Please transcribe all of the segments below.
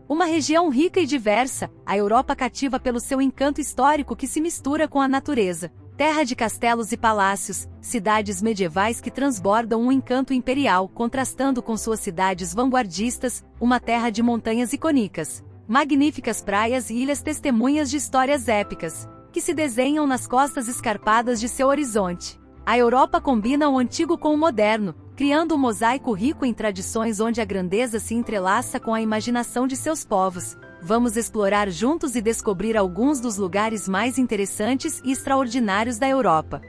Uma região rica e diversa, a Europa cativa pelo seu encanto histórico que se mistura com a natureza. Terra de castelos e palácios, cidades medievais que transbordam um encanto imperial, contrastando com suas cidades vanguardistas, uma terra de montanhas icônicas. Magníficas praias e ilhas testemunhas de histórias épicas, que se desenham nas costas escarpadas de seu horizonte. A Europa combina o antigo com o moderno, criando um mosaico rico em tradições onde a grandeza se entrelaça com a imaginação de seus povos. Vamos explorar juntos e descobrir alguns dos lugares mais interessantes e extraordinários da Europa.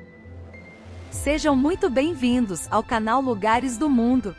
Sejam muito bem-vindos ao canal Lugares do Mundo.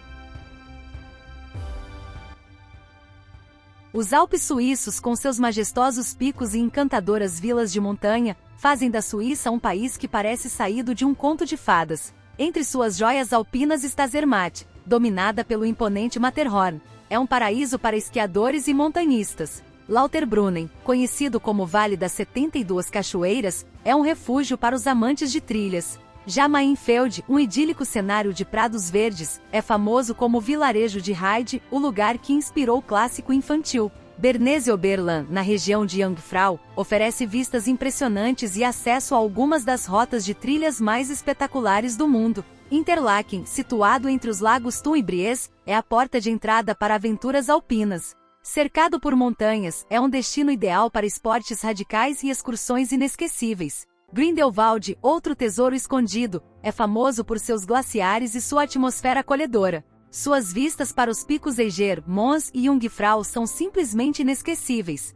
Os Alpes suíços, com seus majestosos picos e encantadoras vilas de montanha, fazem da Suíça um país que parece saído de um conto de fadas. Entre suas joias alpinas está Zermatt, dominada pelo imponente Matterhorn. É um paraíso para esquiadores e montanhistas. Lauterbrunnen, conhecido como Vale das 72 Cachoeiras, é um refúgio para os amantes de trilhas. Já Mainfeld, um idílico cenário de prados verdes, é famoso como vilarejo de Heide, o lugar que inspirou o clássico infantil. Bernese-Oberland, na região de Jungfrau, oferece vistas impressionantes e acesso a algumas das rotas de trilhas mais espetaculares do mundo. Interlaken, situado entre os lagos Thun e Bries, é a porta de entrada para aventuras alpinas. Cercado por montanhas, é um destino ideal para esportes radicais e excursões inesquecíveis. Grindelwald, outro tesouro escondido, é famoso por seus glaciares e sua atmosfera acolhedora. Suas vistas para os picos Eiger, Mons e Jungfrau são simplesmente inesquecíveis.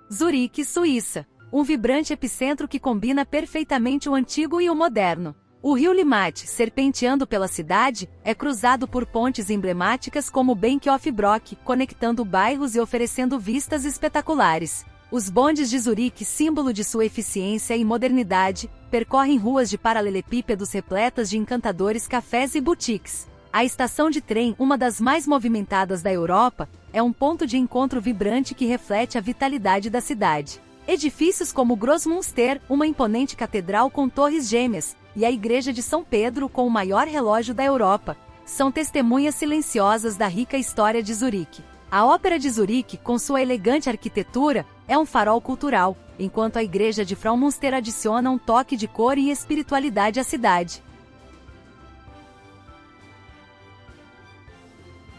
Zurique, Suíça. Um vibrante epicentro que combina perfeitamente o antigo e o moderno. O rio Limmat, serpenteando pela cidade, é cruzado por pontes emblemáticas como o Bank of Brock, conectando bairros e oferecendo vistas espetaculares. Os bondes de Zurique, símbolo de sua eficiência e modernidade, percorrem ruas de paralelepípedos repletas de encantadores cafés e boutiques. A estação de trem, uma das mais movimentadas da Europa, é um ponto de encontro vibrante que reflete a vitalidade da cidade. Edifícios como Grossmünster, uma imponente catedral com torres gêmeas, e a Igreja de São Pedro com o maior relógio da Europa, são testemunhas silenciosas da rica história de Zurique. A Ópera de Zurique, com sua elegante arquitetura, é um farol cultural, enquanto a Igreja de Fraumünster adiciona um toque de cor e espiritualidade à cidade.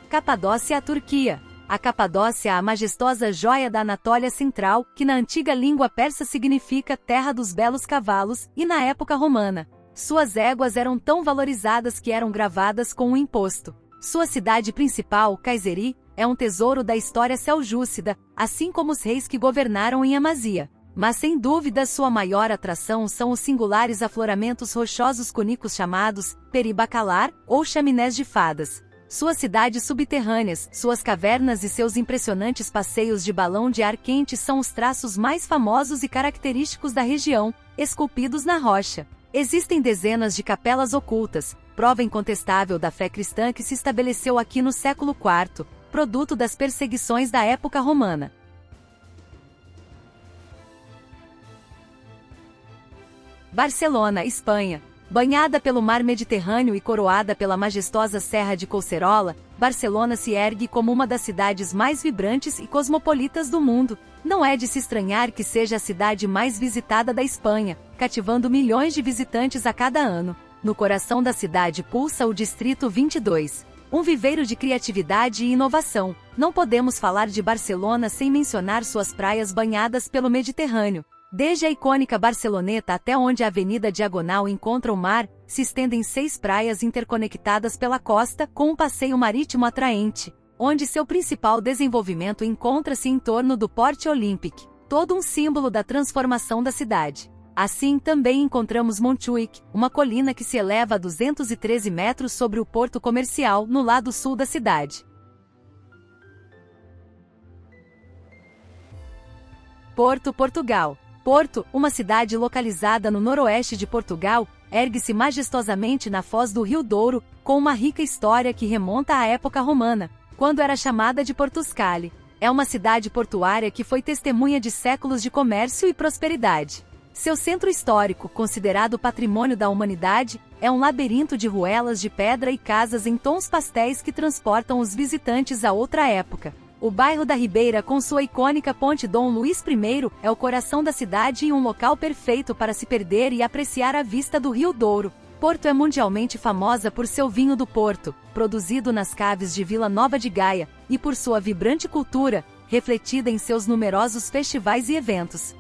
Capadócia, Turquia. A Capadócia, a majestosa joia da Anatólia Central, que na antiga língua persa significa terra dos belos cavalos, e na época romana. Suas éguas eram tão valorizadas que eram gravadas com um imposto. Sua cidade principal, Kayseri, é um tesouro da história seljúcida, assim como os reis que governaram em Amásia. Mas sem dúvida sua maior atração são os singulares afloramentos rochosos cônicos chamados peribacalar ou chaminés de fadas. Suas cidades subterrâneas, suas cavernas e seus impressionantes passeios de balão de ar quente são os traços mais famosos e característicos da região, esculpidos na rocha. Existem dezenas de capelas ocultas, prova incontestável da fé cristã que se estabeleceu aqui no século IV, produto das perseguições da época romana. Barcelona, Espanha. Banhada pelo mar Mediterrâneo e coroada pela majestosa Serra de Collserola, Barcelona se ergue como uma das cidades mais vibrantes e cosmopolitas do mundo. Não é de se estranhar que seja a cidade mais visitada da Espanha, cativando milhões de visitantes a cada ano. No coração da cidade pulsa o Distrito 22. Um viveiro de criatividade e inovação. Não podemos falar de Barcelona sem mencionar suas praias banhadas pelo Mediterrâneo. Desde a icônica Barceloneta até onde a Avenida Diagonal encontra o mar, se estendem 6 praias interconectadas pela costa com um passeio marítimo atraente, onde seu principal desenvolvimento encontra-se em torno do Porte Olympique, todo um símbolo da transformação da cidade. Assim também encontramos Montjuïc, uma colina que se eleva a 213 metros sobre o porto comercial no lado sul da cidade. Porto, Portugal. Porto, uma cidade localizada no noroeste de Portugal, ergue-se majestosamente na foz do Rio Douro, com uma rica história que remonta à época romana, quando era chamada de Portuscale. É uma cidade portuária que foi testemunha de séculos de comércio e prosperidade. Seu centro histórico, considerado patrimônio da humanidade, é um labirinto de ruelas de pedra e casas em tons pastéis que transportam os visitantes a outra época. O bairro da Ribeira, com sua icônica Ponte Dom Luís I, é o coração da cidade e um local perfeito para se perder e apreciar a vista do Rio Douro. Porto é mundialmente famosa por seu vinho do Porto, produzido nas caves de Vila Nova de Gaia, e por sua vibrante cultura, refletida em seus numerosos festivais e eventos.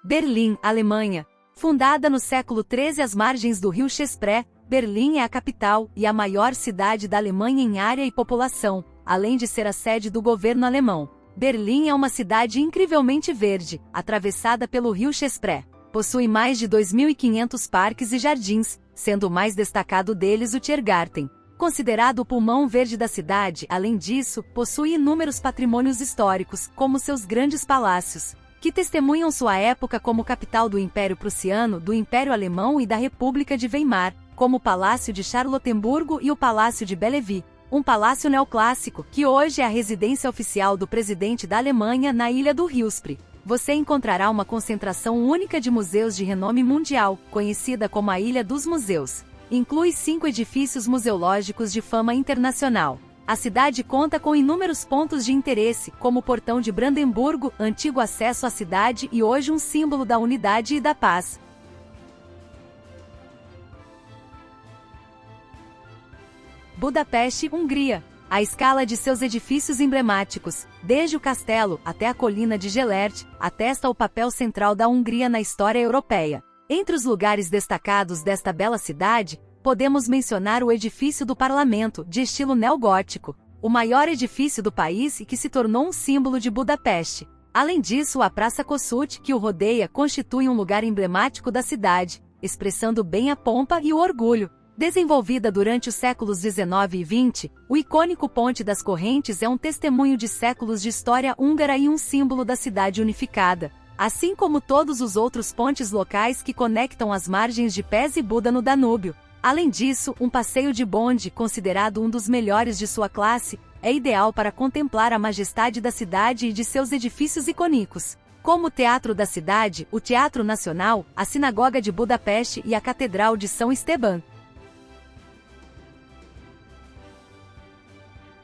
Berlim, Alemanha. Fundada no século XIII às margens do rio Chespré, Berlim é a capital e a maior cidade da Alemanha em área e população, além de ser a sede do governo alemão. Berlim é uma cidade incrivelmente verde, atravessada pelo rio Chespré. Possui mais de 2.500 parques e jardins, sendo o mais destacado deles o Tiergarten. Considerado o pulmão verde da cidade, além disso, possui inúmeros patrimônios históricos, como seus grandes palácios, que testemunham sua época como capital do Império Prussiano, do Império Alemão e da República de Weimar, como o Palácio de Charlottenburgo e o Palácio de Bellevue, um palácio neoclássico que hoje é a residência oficial do presidente da Alemanha na ilha do Hillspree. Você encontrará uma concentração única de museus de renome mundial, conhecida como a Ilha dos Museus. Inclui 5 edifícios museológicos de fama internacional. A cidade conta com inúmeros pontos de interesse, como o Portão de Brandemburgo, antigo acesso à cidade e hoje um símbolo da unidade e da paz. Budapeste, Hungria. A escala de seus edifícios emblemáticos, desde o castelo até a colina de Gelert, atesta o papel central da Hungria na história europeia. Entre os lugares destacados desta bela cidade, podemos mencionar o edifício do Parlamento, de estilo neogótico, o maior edifício do país e que se tornou um símbolo de Budapeste. Além disso, a Praça Kossuth, que o rodeia, constitui um lugar emblemático da cidade, expressando bem a pompa e o orgulho. Desenvolvida durante os séculos XIX e XX, o icônico Ponte das Correntes é um testemunho de séculos de história húngara e um símbolo da cidade unificada, assim como todos os outros pontes locais que conectam as margens de Pez e Buda no Danúbio. Além disso, um passeio de bonde, considerado um dos melhores de sua classe, é ideal para contemplar a majestade da cidade e de seus edifícios icônicos, como o Teatro da Cidade, o Teatro Nacional, a Sinagoga de Budapeste e a Catedral de São Esteban.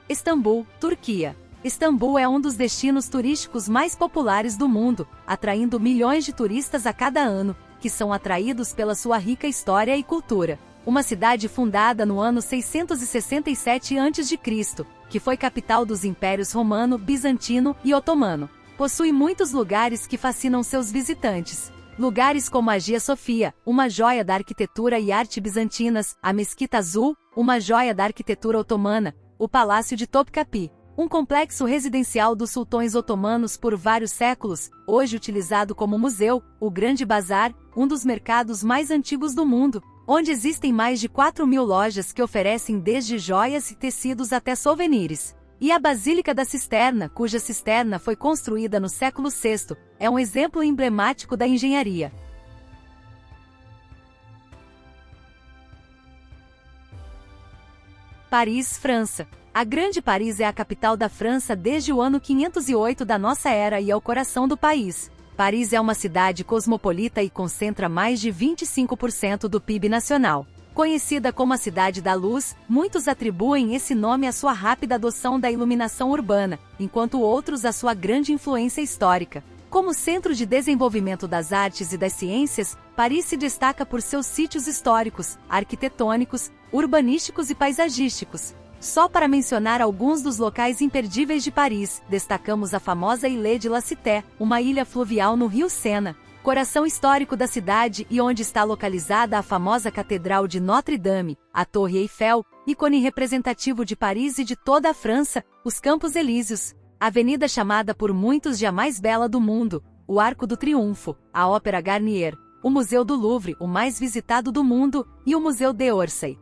Istambul, Turquia. Istambul é um dos destinos turísticos mais populares do mundo, atraindo milhões de turistas a cada ano, que são atraídos pela sua rica história e cultura. Uma cidade fundada no ano 667 a.C., que foi capital dos impérios romano, bizantino e otomano. Possui muitos lugares que fascinam seus visitantes. Lugares como a Hagia Sofia, uma joia da arquitetura e arte bizantinas, a Mesquita Azul, uma joia da arquitetura otomana, o Palácio de Topkapi, um complexo residencial dos sultões otomanos por vários séculos, hoje utilizado como museu, o Grande Bazar, um dos mercados mais antigos do mundo, onde existem mais de 4.000 lojas que oferecem desde joias e tecidos até souvenirs. E a Basílica da Cisterna, cuja cisterna foi construída no século VI, é um exemplo emblemático da engenharia. Paris, França. A Grande Paris é a capital da França desde o ano 508 da nossa era e é o coração do país. Paris é uma cidade cosmopolita e concentra mais de 25% do PIB nacional. Conhecida como a Cidade da Luz, muitos atribuem esse nome à sua rápida adoção da iluminação urbana, enquanto outros à sua grande influência histórica. Como centro de desenvolvimento das artes e das ciências, Paris se destaca por seus sítios históricos, arquitetônicos, urbanísticos e paisagísticos. Só para mencionar alguns dos locais imperdíveis de Paris, destacamos a famosa Île de la Cité, uma ilha fluvial no rio Sena, coração histórico da cidade e onde está localizada a famosa Catedral de Notre-Dame, a Torre Eiffel, ícone representativo de Paris e de toda a França, os Campos Elíseos, a avenida chamada por muitos de a mais bela do mundo, o Arco do Triunfo, a Ópera Garnier, o Museu do Louvre, o mais visitado do mundo, e o Museu d'Orsay.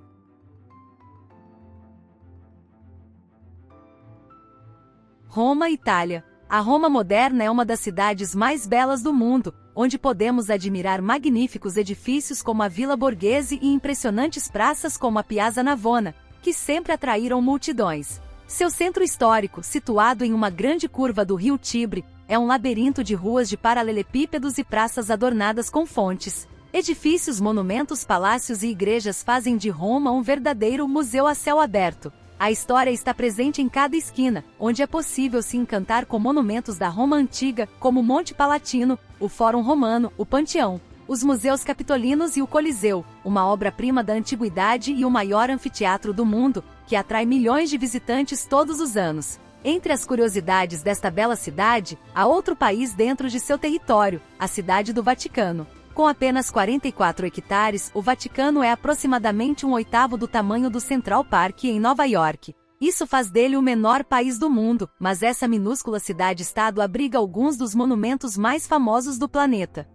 Roma, Itália. A Roma moderna é uma das cidades mais belas do mundo, onde podemos admirar magníficos edifícios como a Villa Borghese e impressionantes praças como a Piazza Navona, que sempre atraíram multidões. Seu centro histórico, situado em uma grande curva do rio Tibre, é um labirinto de ruas de paralelepípedos e praças adornadas com fontes. Edifícios, monumentos, palácios e igrejas fazem de Roma um verdadeiro museu a céu aberto. A história está presente em cada esquina, onde é possível se encantar com monumentos da Roma antiga, como o Monte Palatino, o Fórum Romano, o Panteão, os Museus Capitolinos e o Coliseu, uma obra-prima da antiguidade e o maior anfiteatro do mundo, que atrai milhões de visitantes todos os anos. Entre as curiosidades desta bela cidade, há outro país dentro de seu território, a Cidade do Vaticano. Com apenas 44 hectares, o Vaticano é aproximadamente 1/8 do tamanho do Central Park em Nova York. Isso faz dele o menor país do mundo, mas essa minúscula cidade-estado abriga alguns dos monumentos mais famosos do planeta.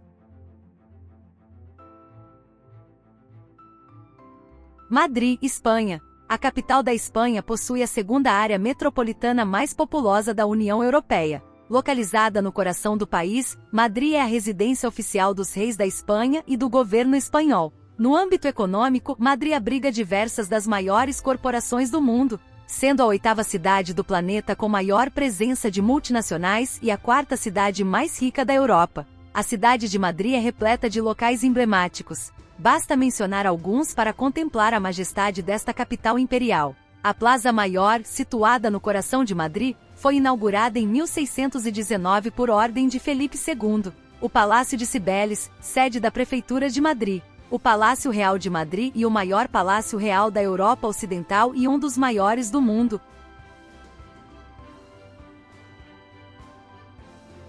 Madrid, Espanha. A capital da Espanha possui a segunda área metropolitana mais populosa da União Europeia. Localizada no coração do país, Madrid é a residência oficial dos reis da Espanha e do governo espanhol. No âmbito econômico, Madrid abriga diversas das maiores corporações do mundo, sendo a 8ª cidade do planeta com maior presença de multinacionais e a 4ª cidade mais rica da Europa. A cidade de Madrid é repleta de locais emblemáticos. Basta mencionar alguns para contemplar a majestade desta capital imperial. A Plaza Maior, situada no coração de Madrid, foi inaugurada em 1619 por ordem de Felipe II. O Palácio de Cibeles, sede da Prefeitura de Madrid. O Palácio Real de Madrid e o maior palácio real da Europa Ocidental e um dos maiores do mundo.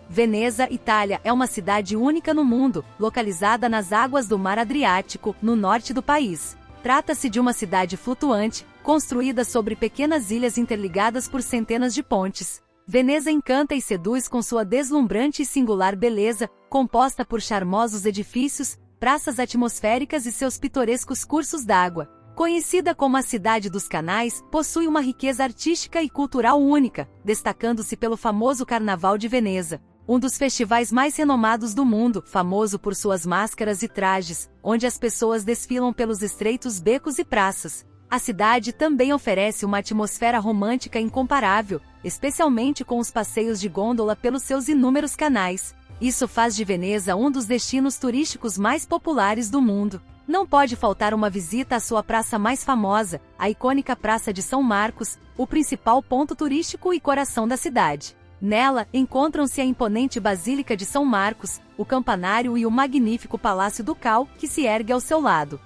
Veneza, Itália, é uma cidade única no mundo, localizada nas águas do Mar Adriático, no norte do país. Trata-se de uma cidade flutuante, construída sobre pequenas ilhas interligadas por centenas de pontes. Veneza encanta e seduz com sua deslumbrante e singular beleza, composta por charmosos edifícios, praças atmosféricas e seus pitorescos cursos d'água. Conhecida como a Cidade dos Canais, possui uma riqueza artística e cultural única, destacando-se pelo famoso Carnaval de Veneza, um dos festivais mais renomados do mundo, famoso por suas máscaras e trajes, onde as pessoas desfilam pelos estreitos becos e praças. A cidade também oferece uma atmosfera romântica incomparável, especialmente com os passeios de gôndola pelos seus inúmeros canais. Isso faz de Veneza um dos destinos turísticos mais populares do mundo. Não pode faltar uma visita à sua praça mais famosa, a icônica Praça de São Marcos, o principal ponto turístico e coração da cidade. Nela, encontram-se a imponente Basílica de São Marcos, o campanário e o magnífico Palácio Ducal, que se ergue ao seu lado.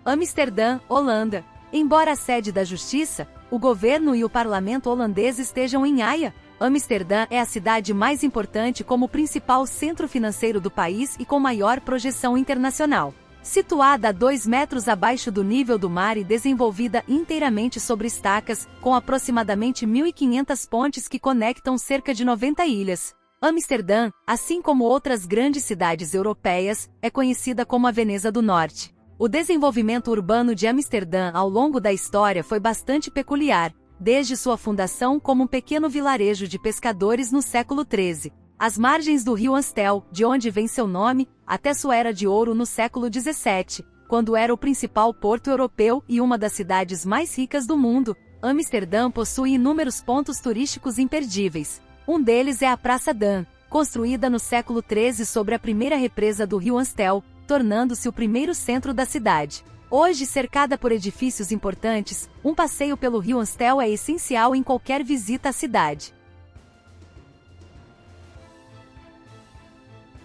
Amsterdã, Holanda. Embora a sede da justiça, o governo e o parlamento holandês estejam em Haia, Amsterdã é a cidade mais importante como principal centro financeiro do país e com maior projeção internacional. Situada a 2 metros abaixo do nível do mar e desenvolvida inteiramente sobre estacas, com aproximadamente 1.500 pontes que conectam cerca de 90 ilhas. Amsterdã, assim como outras grandes cidades europeias, é conhecida como a Veneza do Norte. O desenvolvimento urbano de Amsterdã ao longo da história foi bastante peculiar, desde sua fundação como um pequeno vilarejo de pescadores no século XIII. Às margens do rio Amstel, de onde vem seu nome, até sua era de ouro no século XVII, quando era o principal porto europeu e uma das cidades mais ricas do mundo, Amsterdã possui inúmeros pontos turísticos imperdíveis. Um deles é a Praça Dan, construída no século XIII sobre a primeira represa do rio Amstel, tornando-se o primeiro centro da cidade. Hoje cercada por edifícios importantes, um passeio pelo rio Amstel é essencial em qualquer visita à cidade.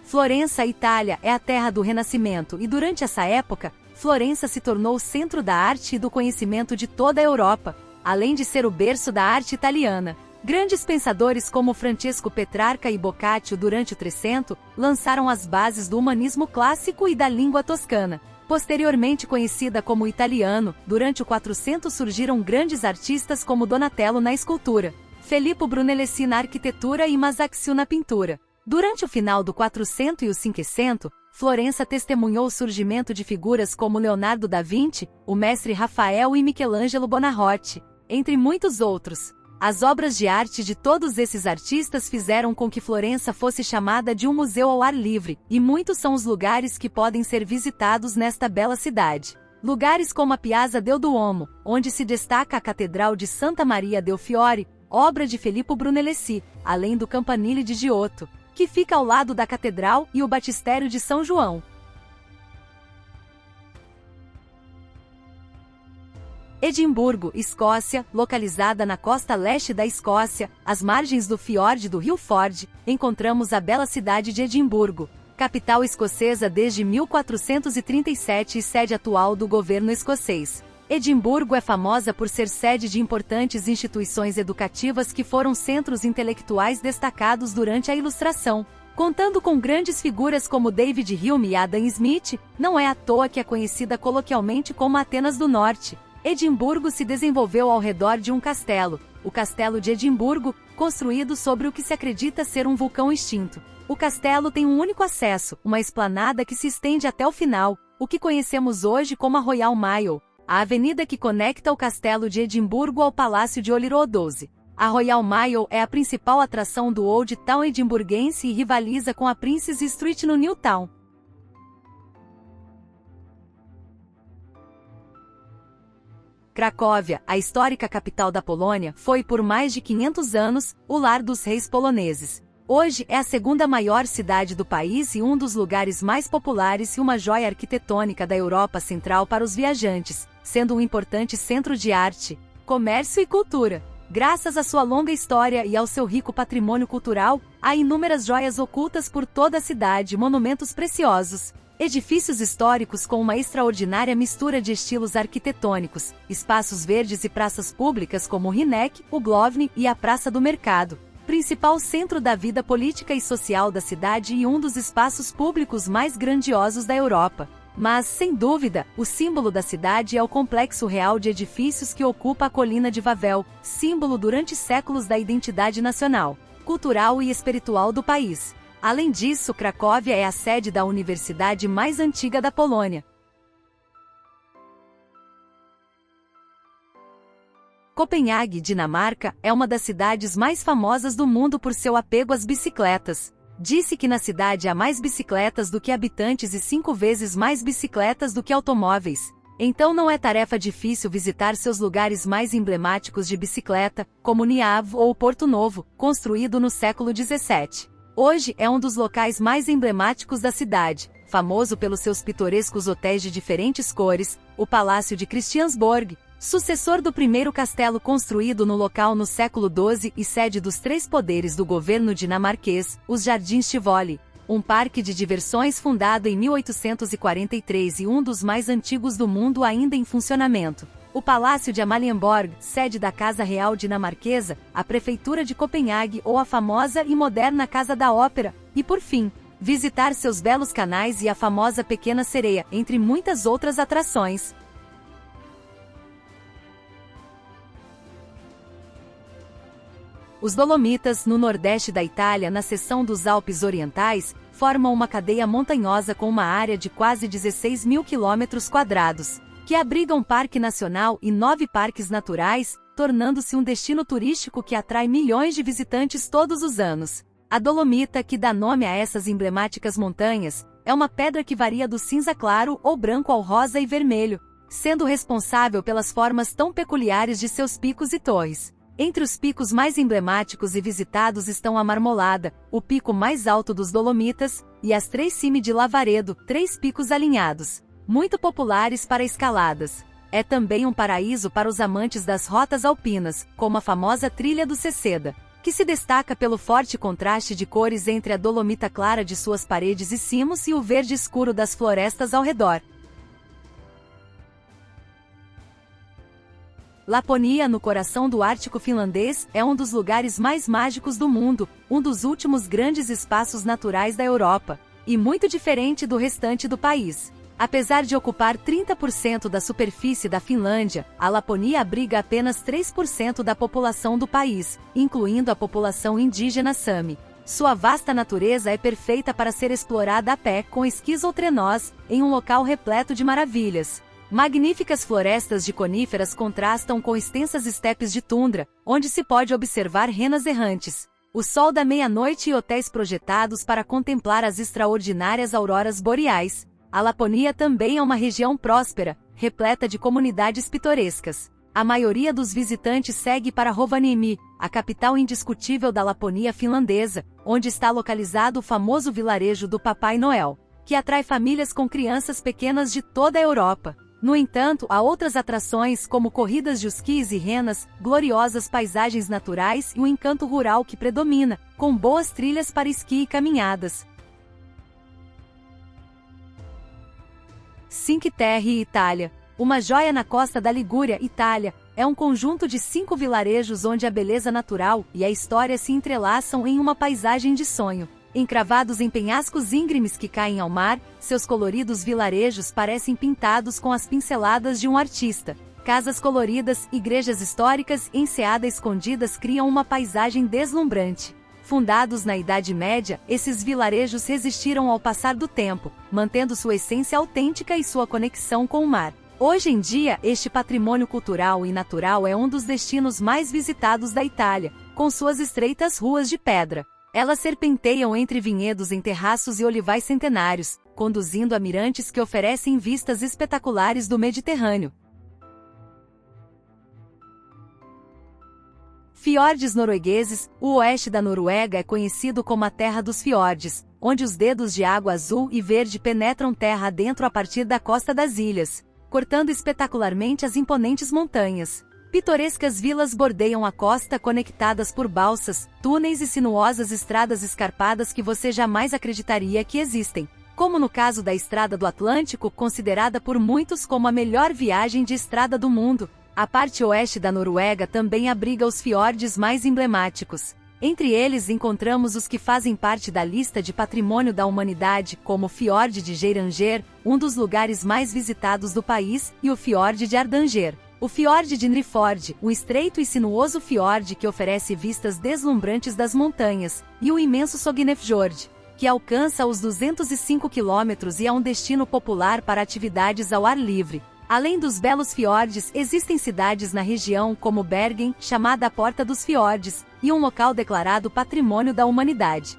Florença, Itália, é a terra do Renascimento e durante essa época, Florença se tornou o centro da arte e do conhecimento de toda a Europa, além de ser o berço da arte italiana. Grandes pensadores como Francesco Petrarca e Boccaccio durante o Trecento lançaram as bases do humanismo clássico e da língua toscana. Posteriormente conhecida como italiano, durante o 400 surgiram grandes artistas como Donatello na escultura, Filippo Brunelleschi na arquitetura e Masaccio na pintura. Durante o final do 400 e o 500, Florença testemunhou o surgimento de figuras como Leonardo da Vinci, o mestre Rafael e Michelangelo Buonarroti, entre muitos outros. As obras de arte de todos esses artistas fizeram com que Florença fosse chamada de um museu ao ar livre, e muitos são os lugares que podem ser visitados nesta bela cidade. Lugares como a Piazza del Duomo, onde se destaca a Catedral de Santa Maria del Fiore, obra de Filippo Brunelleschi, além do Campanile de Giotto, que fica ao lado da catedral, e o Batistério de São João. Edimburgo, Escócia, localizada na costa leste da Escócia, às margens do fiord do rio Ford, encontramos a bela cidade de Edimburgo, capital escocesa desde 1437 e sede atual do governo escocês. Edimburgo é famosa por ser sede de importantes instituições educativas que foram centros intelectuais destacados durante a Ilustração. Contando com grandes figuras como David Hume e Adam Smith, não é à toa que é conhecida coloquialmente como Atenas do Norte. Edimburgo se desenvolveu ao redor de um castelo, o Castelo de Edimburgo, construído sobre o que se acredita ser um vulcão extinto. O castelo tem um único acesso, uma esplanada que se estende até o final, o que conhecemos hoje como a Royal Mile, a avenida que conecta o Castelo de Edimburgo ao Palácio de Holyrood. A Royal Mile é a principal atração do Old Town edimburguense e rivaliza com a Princes Street no New Town. Cracóvia, a histórica capital da Polônia, foi por mais de 500 anos o lar dos reis poloneses. Hoje é a segunda maior cidade do país e um dos lugares mais populares e uma joia arquitetônica da Europa Central para os viajantes, sendo um importante centro de arte, comércio e cultura. Graças à sua longa história e ao seu rico patrimônio cultural, há inúmeras joias ocultas por toda a cidade e monumentos preciosos. Edifícios históricos com uma extraordinária mistura de estilos arquitetônicos, espaços verdes e praças públicas como o Hynek, o Główny e a Praça do Mercado, principal centro da vida política e social da cidade e um dos espaços públicos mais grandiosos da Europa. Mas, sem dúvida, o símbolo da cidade é o complexo real de edifícios que ocupa a colina de Wawel, símbolo durante séculos da identidade nacional, cultural e espiritual do país. Além disso, Cracóvia é a sede da universidade mais antiga da Polônia. Copenhague, Dinamarca, é uma das cidades mais famosas do mundo por seu apego às bicicletas. Disse que na cidade há mais bicicletas do que habitantes e 5 vezes mais bicicletas do que automóveis. Então não é tarefa difícil visitar seus lugares mais emblemáticos de bicicleta, como Niavo ou Porto Novo, construído no século XVII. Hoje é um dos locais mais emblemáticos da cidade, famoso pelos seus pitorescos hotéis de diferentes cores, o Palácio de Christiansborg, sucessor do primeiro castelo construído no local no século XII e sede dos 3 poderes do governo dinamarquês, os Jardins Tivoli, um parque de diversões fundado em 1843 e um dos mais antigos do mundo ainda em funcionamento. O Palácio de Amalienborg, sede da Casa Real dinamarquesa, a Prefeitura de Copenhague ou a famosa e moderna Casa da Ópera, e por fim, visitar seus belos canais e a famosa Pequena Sereia, entre muitas outras atrações. Os Dolomitas, no nordeste da Itália, na seção dos Alpes Orientais, formam uma cadeia montanhosa com uma área de quase 16 mil km², que abriga um parque nacional e 9 parques naturais, tornando-se um destino turístico que atrai milhões de visitantes todos os anos. A dolomita, que dá nome a essas emblemáticas montanhas, é uma pedra que varia do cinza claro ou branco ao rosa e vermelho, sendo responsável pelas formas tão peculiares de seus picos e torres. Entre os picos mais emblemáticos e visitados estão a Marmolada, o pico mais alto dos Dolomitas, e as 3 cime de Lavaredo, 3 picos alinhados, muito populares para escaladas. É também um paraíso para os amantes das rotas alpinas, como a famosa Trilha do Ceceda, que se destaca pelo forte contraste de cores entre a dolomita clara de suas paredes e cimos e o verde escuro das florestas ao redor. Laponia, no coração do Ártico finlandês, é um dos lugares mais mágicos do mundo, um dos últimos grandes espaços naturais da Europa, e muito diferente do restante do país. Apesar de ocupar 30% da superfície da Finlândia, a Laponia abriga apenas 3% da população do país, incluindo a população indígena Sami. Sua vasta natureza é perfeita para ser explorada a pé, com esquis ou trenós, em um local repleto de maravilhas. Magníficas florestas de coníferas contrastam com extensas estepes de tundra, onde se pode observar renas errantes, o sol da meia-noite e hotéis projetados para contemplar as extraordinárias auroras boreais. A Laponia também é uma região próspera, repleta de comunidades pitorescas. A maioria dos visitantes segue para Rovaniemi, a capital indiscutível da Laponia finlandesa, onde está localizado o famoso vilarejo do Papai Noel, que atrai famílias com crianças pequenas de toda a Europa. No entanto, há outras atrações como corridas de esquis e renas, gloriosas paisagens naturais e o encanto rural que predomina, com boas trilhas para esqui e caminhadas. Cinque Terre, Itália. Uma joia na costa da Ligúria, Itália, é um conjunto de 5 vilarejos onde a beleza natural e a história se entrelaçam em uma paisagem de sonho. Encravados em penhascos íngremes que caem ao mar, seus coloridos vilarejos parecem pintados com as pinceladas de um artista. Casas coloridas, igrejas históricas e enseadas escondidas criam uma paisagem deslumbrante. Fundados na Idade Média, esses vilarejos resistiram ao passar do tempo, mantendo sua essência autêntica e sua conexão com o mar. Hoje em dia, este patrimônio cultural e natural é um dos destinos mais visitados da Itália, com suas estreitas ruas de pedra. Elas serpenteiam entre vinhedos em terraços e olivais centenários, conduzindo a mirantes que oferecem vistas espetaculares do Mediterrâneo. Fiordes noruegueses. O oeste da Noruega é conhecido como a Terra dos Fiordes, onde os dedos de água azul e verde penetram terra adentro a partir da costa das ilhas, cortando espetacularmente as imponentes montanhas. Pitorescas vilas bordeiam a costa conectadas por balsas, túneis e sinuosas estradas escarpadas que você jamais acreditaria que existem, como no caso da Estrada do Atlântico, considerada por muitos como a melhor viagem de estrada do mundo. A parte oeste da Noruega também abriga os fiordes mais emblemáticos. Entre eles encontramos os que fazem parte da lista de Patrimônio da Humanidade, como o Fiord de Geiranger, um dos lugares mais visitados do país, e o Fiord de Ardanger. O Fiord de Nriford, um estreito e sinuoso fiord que oferece vistas deslumbrantes das montanhas, e o imenso Sognefjord, que alcança os 205 quilômetros e é um destino popular para atividades ao ar livre. Além dos belos fiordes, existem cidades na região como Bergen, chamada a Porta dos Fiordes, e um local declarado Patrimônio da Humanidade.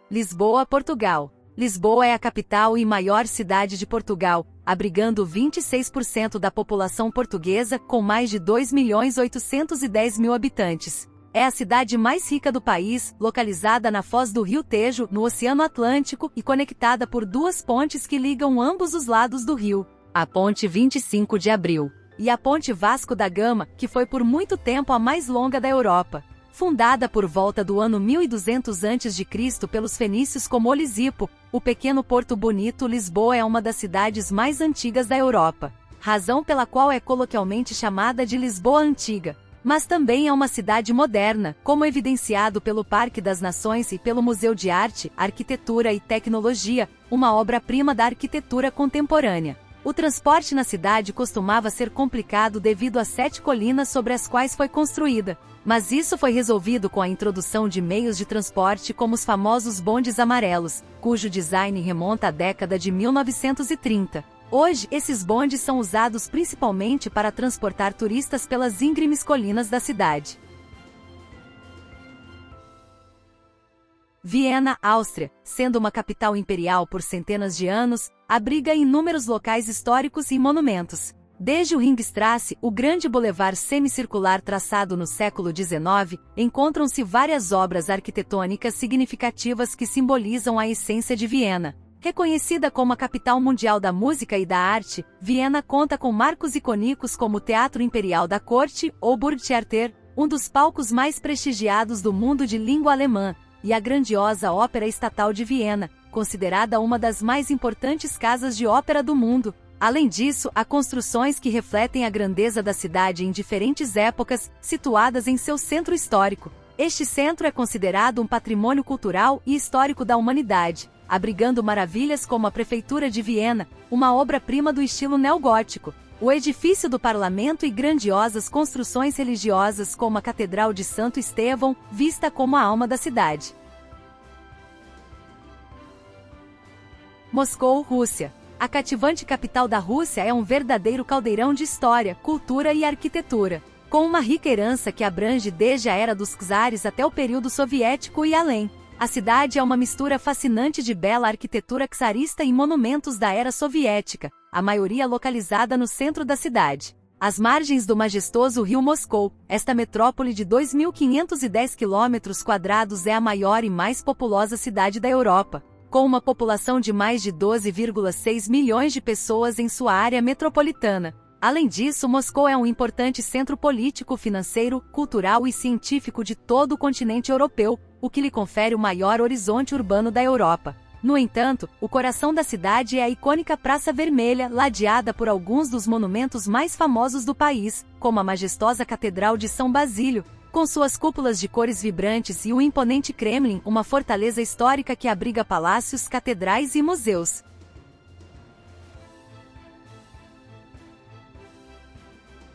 Lisboa, Portugal. Lisboa é a capital e maior cidade de Portugal, abrigando 26% da população portuguesa, com mais de 2.810.000 habitantes. É a cidade mais rica do país, localizada na foz do Rio Tejo, no Oceano Atlântico, e conectada por 2 pontes que ligam ambos os lados do rio: a Ponte 25 de Abril e a Ponte Vasco da Gama, que foi por muito tempo a mais longa da Europa. Fundada por volta do ano 1200 a.C. pelos fenícios como Olisipo, o pequeno Porto Bonito, Lisboa é uma das cidades mais antigas da Europa, razão pela qual é coloquialmente chamada de Lisboa Antiga. Mas também é uma cidade moderna, como evidenciado pelo Parque das Nações e pelo Museu de Arte, Arquitetura e Tecnologia, uma obra-prima da arquitetura contemporânea. O transporte na cidade costumava ser complicado devido às 7 colinas sobre as quais foi construída, mas isso foi resolvido com a introdução de meios de transporte como os famosos bondes amarelos, cujo design remonta à década de 1930. Hoje, esses bondes são usados principalmente para transportar turistas pelas íngremes colinas da cidade. Viena, Áustria, sendo uma capital imperial por centenas de anos, abriga inúmeros locais históricos e monumentos. Desde o Ringstrasse, o grande bulevar semicircular traçado no século XIX, encontram-se várias obras arquitetônicas significativas que simbolizam a essência de Viena. Reconhecida como a capital mundial da música e da arte, Viena conta com marcos icônicos como o Teatro Imperial da Corte, ou Burgtheater, um dos palcos mais prestigiados do mundo de língua alemã, e a grandiosa Ópera Estatal de Viena, considerada uma das mais importantes casas de ópera do mundo. Além disso, há construções que refletem a grandeza da cidade em diferentes épocas, situadas em seu centro histórico. Este centro é considerado um patrimônio cultural e histórico da humanidade, abrigando maravilhas como a Prefeitura de Viena, uma obra-prima do estilo neogótico, o edifício do parlamento e grandiosas construções religiosas como a Catedral de Santo Estevão, vista como a alma da cidade. Moscou, Rússia. A cativante capital da Rússia é um verdadeiro caldeirão de história, cultura e arquitetura, com uma rica herança que abrange desde a era dos czares até o período soviético e além. A cidade é uma mistura fascinante de bela arquitetura czarista e monumentos da era soviética, a maioria localizada no centro da cidade. Às margens do majestoso rio Moscou, esta metrópole de 2.510 km² é a maior e mais populosa cidade da Europa, com uma população de mais de 12,6 milhões de pessoas em sua área metropolitana. Além disso, Moscou é um importante centro político, financeiro, cultural e científico de todo o continente europeu, o que lhe confere o maior horizonte urbano da Europa. No entanto, o coração da cidade é a icônica Praça Vermelha, ladeada por alguns dos monumentos mais famosos do país, como a majestosa Catedral de São Basílio, com suas cúpulas de cores vibrantes, e o imponente Kremlin, uma fortaleza histórica que abriga palácios, catedrais e museus.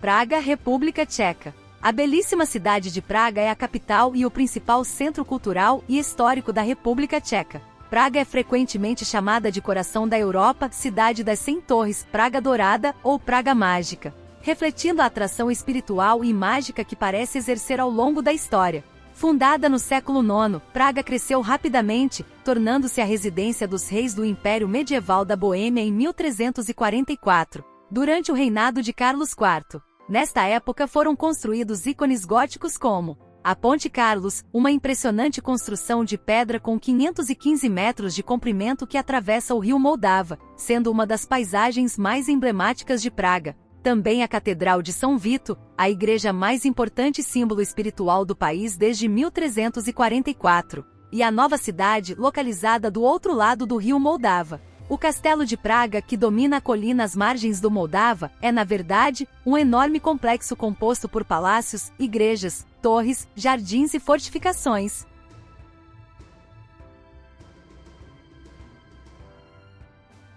Praga, República Tcheca. A belíssima cidade de Praga é a capital e o principal centro cultural e histórico da República Tcheca. Praga é frequentemente chamada de coração da Europa, cidade das 100 torres, Praga Dourada ou Praga Mágica, refletindo a atração espiritual e mágica que parece exercer ao longo da história. Fundada no século IX, Praga cresceu rapidamente, tornando-se a residência dos reis do Império Medieval da Boêmia em 1344, durante o reinado de Carlos IV. Nesta época foram construídos ícones góticos como a Ponte Carlos, uma impressionante construção de pedra com 515 metros de comprimento que atravessa o rio Moldava, sendo uma das paisagens mais emblemáticas de Praga. Também a Catedral de São Vito, a igreja mais importante símbolo espiritual do país desde 1344, e a nova cidade, localizada do outro lado do rio Moldava. O Castelo de Praga, que domina a colina às margens do Moldava, é, na verdade, um enorme complexo composto por palácios, igrejas, torres, jardins e fortificações.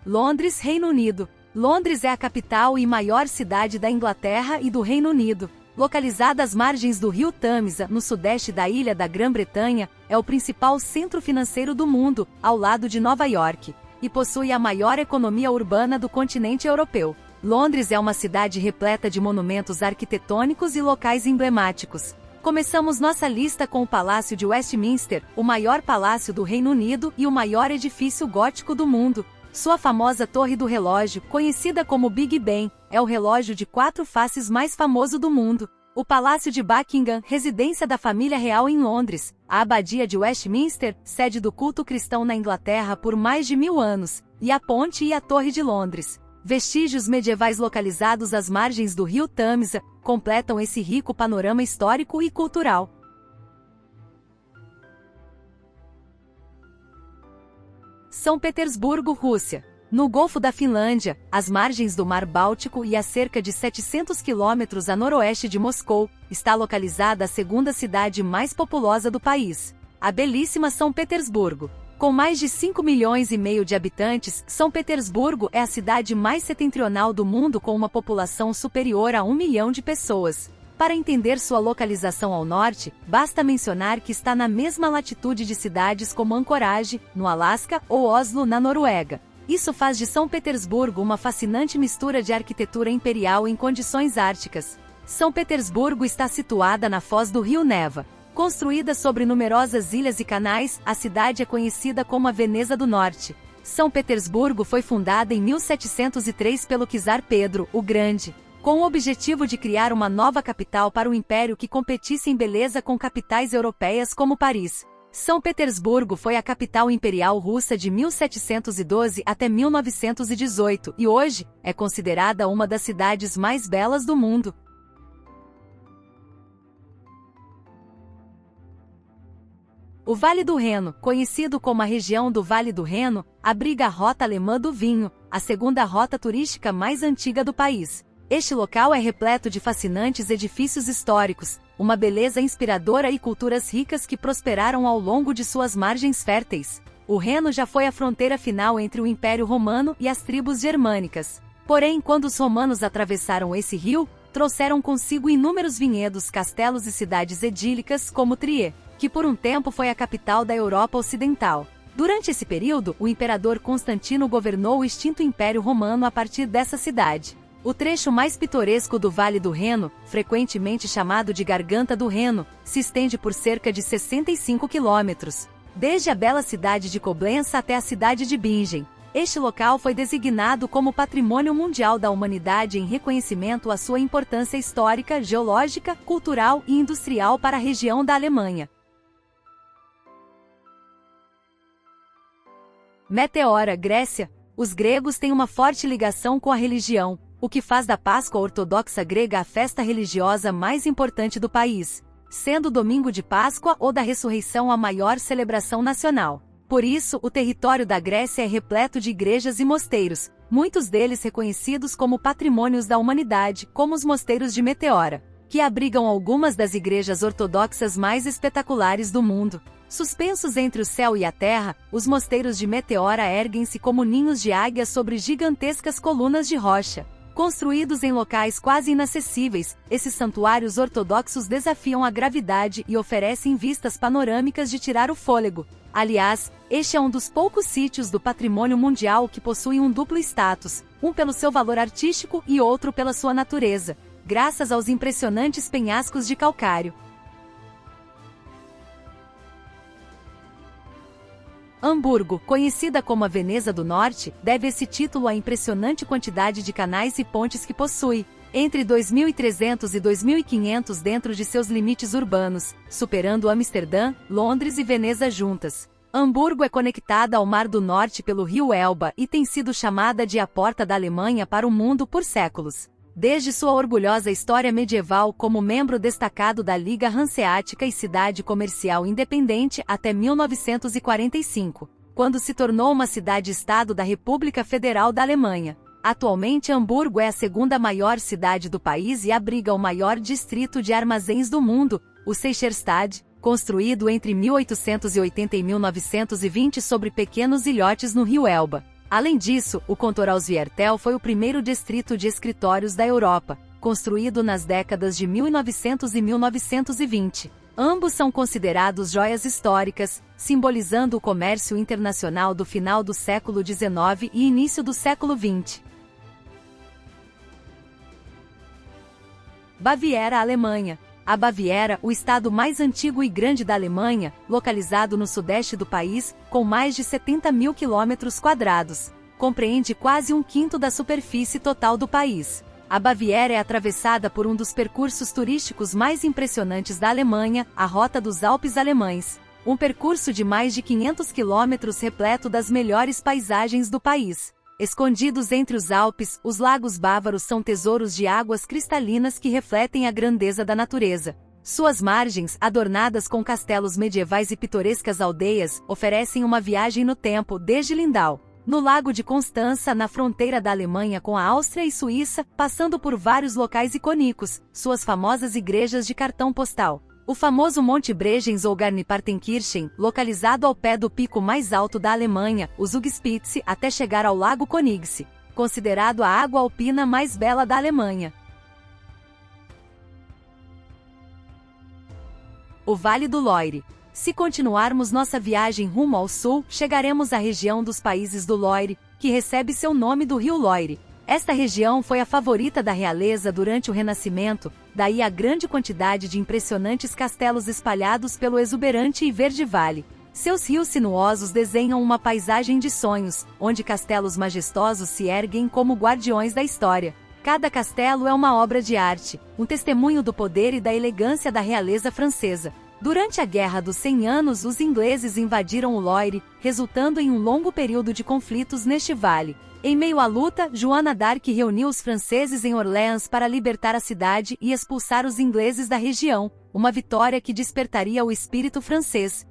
Londres, Reino Unido. Londres é a capital e maior cidade da Inglaterra e do Reino Unido. Localizada às margens do rio Tâmisa, no sudeste da ilha da Grã-Bretanha, é o principal centro financeiro do mundo, ao lado de Nova York, e possui a maior economia urbana do continente europeu. Londres é uma cidade repleta de monumentos arquitetônicos e locais emblemáticos. Começamos nossa lista com o Palácio de Westminster, o maior palácio do Reino Unido e o maior edifício gótico do mundo. Sua famosa Torre do Relógio, conhecida como Big Ben, é o relógio de 4 faces mais famoso do mundo. O Palácio de Buckingham, residência da família real em Londres. A Abadia de Westminster, sede do culto cristão na Inglaterra por mais de 1000 anos. E a Ponte e a Torre de Londres. Vestígios medievais localizados às margens do rio Tâmisa completam esse rico panorama histórico e cultural. São Petersburgo, Rússia. No Golfo da Finlândia, às margens do Mar Báltico e a cerca de 700 quilômetros a noroeste de Moscou, está localizada a segunda cidade mais populosa do país, a belíssima São Petersburgo. Com mais de 5,5 milhões de habitantes, São Petersburgo é a cidade mais setentrional do mundo com uma população superior a 1 milhão de pessoas. Para entender sua localização ao norte, basta mencionar que está na mesma latitude de cidades como Anchorage, no Alasca, ou Oslo, na Noruega. Isso faz de São Petersburgo uma fascinante mistura de arquitetura imperial em condições árticas. São Petersburgo está situada na foz do rio Neva. Construída sobre numerosas ilhas e canais, a cidade é conhecida como a Veneza do Norte. São Petersburgo foi fundada em 1703 pelo czar Pedro, o Grande, com o objetivo de criar uma nova capital para o império que competisse em beleza com capitais europeias como Paris. São Petersburgo foi a capital imperial russa de 1712 até 1918 e hoje é considerada uma das cidades mais belas do mundo. O Vale do Reno, conhecido como a região do Vale do Reno, abriga a Rota Alemã do Vinho, a segunda rota turística mais antiga do país. Este local é repleto de fascinantes edifícios históricos, uma beleza inspiradora e culturas ricas que prosperaram ao longo de suas margens férteis. O Reno já foi a fronteira final entre o Império Romano e as tribos germânicas. Porém, quando os romanos atravessaram esse rio, trouxeram consigo inúmeros vinhedos, castelos e cidades edílicas como Trier, que por um tempo foi a capital da Europa Ocidental. Durante esse período, o imperador Constantino governou o extinto Império Romano a partir dessa cidade. O trecho mais pitoresco do Vale do Reno, frequentemente chamado de Garganta do Reno, se estende por cerca de 65 quilômetros. desde a bela cidade de Coblença até a cidade de Bingen. Este local foi designado como Patrimônio Mundial da Humanidade em reconhecimento à sua importância histórica, geológica, cultural e industrial para a região da Alemanha. Meteora, Grécia. Os gregos têm uma forte ligação com a religião, o que faz da Páscoa ortodoxa grega a festa religiosa mais importante do país, sendo o domingo de Páscoa ou da ressurreição a maior celebração nacional. Por isso, o território da Grécia é repleto de igrejas e mosteiros, muitos deles reconhecidos como patrimônios da humanidade, como os mosteiros de Meteora, que abrigam algumas das igrejas ortodoxas mais espetaculares do mundo. Suspensos entre o céu e a terra, os mosteiros de Meteora erguem-se como ninhos de águia sobre gigantescas colunas de rocha. Construídos em locais quase inacessíveis, esses santuários ortodoxos desafiam a gravidade e oferecem vistas panorâmicas de tirar o fôlego. Aliás, este é um dos poucos sítios do patrimônio mundial que possui um duplo status, um pelo seu valor artístico e outro pela sua natureza, graças aos impressionantes penhascos de calcário. Hamburgo, conhecida como a Veneza do Norte, deve esse título à impressionante quantidade de canais e pontes que possui, entre 2.300 e 2.500 dentro de seus limites urbanos, superando Amsterdã, Londres e Veneza juntas. Hamburgo é conectada ao Mar do Norte pelo rio Elba e tem sido chamada de a porta da Alemanha para o mundo por séculos. Desde sua orgulhosa história medieval como membro destacado da Liga Hanseática e cidade comercial independente até 1945, quando se tornou uma cidade-estado da República Federal da Alemanha. Atualmente Hamburgo é a segunda maior cidade do país e abriga o maior distrito de armazéns do mundo, o Seicherstadt, construído entre 1880 e 1920 sobre pequenos ilhotes no rio Elba. Além disso, o Contorausviertel foi o primeiro distrito de escritórios da Europa, construído nas décadas de 1900 e 1920. Ambos são considerados joias históricas, simbolizando o comércio internacional do final do século XIX e início do século XX. Baviera, Alemanha. A Baviera, o estado mais antigo e grande da Alemanha, localizado no sudeste do país, com mais de 70 mil quilômetros quadrados, compreende quase um quinto da superfície total do país. A Baviera é atravessada por um dos percursos turísticos mais impressionantes da Alemanha, a Rota dos Alpes Alemães, um percurso de mais de 500 quilômetros repleto das melhores paisagens do país. Escondidos entre os Alpes, os lagos bávaros são tesouros de águas cristalinas que refletem a grandeza da natureza. Suas margens, adornadas com castelos medievais e pitorescas aldeias, oferecem uma viagem no tempo desde Lindau, no Lago de Constança, na fronteira da Alemanha com a Áustria e Suíça, passando por vários locais icônicos, suas famosas igrejas de cartão postal. O famoso Monte Bregenz ou Garmisch-Partenkirchen, localizado ao pé do pico mais alto da Alemanha, o Zugspitze, até chegar ao Lago Königssee, considerado a água alpina mais bela da Alemanha. O Vale do Loire. Se continuarmos nossa viagem rumo ao sul, chegaremos à região dos países do Loire, que recebe seu nome do rio Loire. Esta região foi a favorita da realeza durante o Renascimento, daí a grande quantidade de impressionantes castelos espalhados pelo exuberante e verde vale. Seus rios sinuosos desenham uma paisagem de sonhos, onde castelos majestosos se erguem como guardiões da história. Cada castelo é uma obra de arte, um testemunho do poder e da elegância da realeza francesa. Durante a Guerra dos 100 Anos, os ingleses invadiram o Loire, resultando em um longo período de conflitos neste vale. Em meio à luta, Joana d'Arc reuniu os franceses em Orléans para libertar a cidade e expulsar os ingleses da região, uma vitória que despertaria o espírito francês.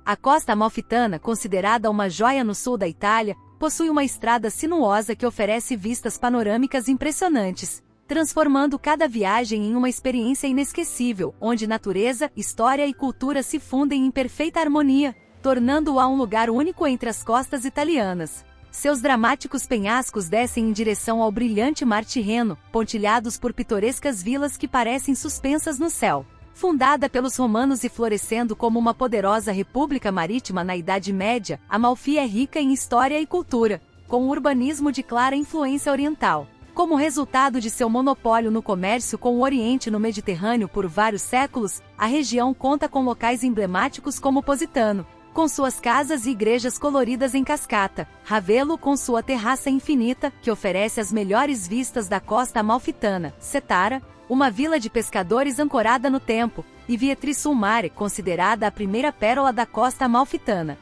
A Costa Amalfitana, considerada uma joia no sul da Itália, possui uma estrada sinuosa que oferece vistas panorâmicas impressionantes, transformando cada viagem em uma experiência inesquecível, onde natureza, história e cultura se fundem em perfeita harmonia, tornando-a um lugar único entre as costas italianas. Seus dramáticos penhascos descem em direção ao brilhante Mar Tirreno, pontilhados por pitorescas vilas que parecem suspensas no céu. Fundada pelos romanos e florescendo como uma poderosa república marítima na Idade Média, Amalfi é rica em história e cultura, com um urbanismo de clara influência oriental. Como resultado de seu monopólio no comércio com o Oriente no Mediterrâneo por vários séculos, a região conta com locais emblemáticos como Positano, com suas casas e igrejas coloridas em cascata, Ravelo com sua terraça infinita, que oferece as melhores vistas da costa amalfitana, Setara, uma vila de pescadores ancorada no tempo, e Vietri sul Mare, considerada a primeira pérola da costa amalfitana.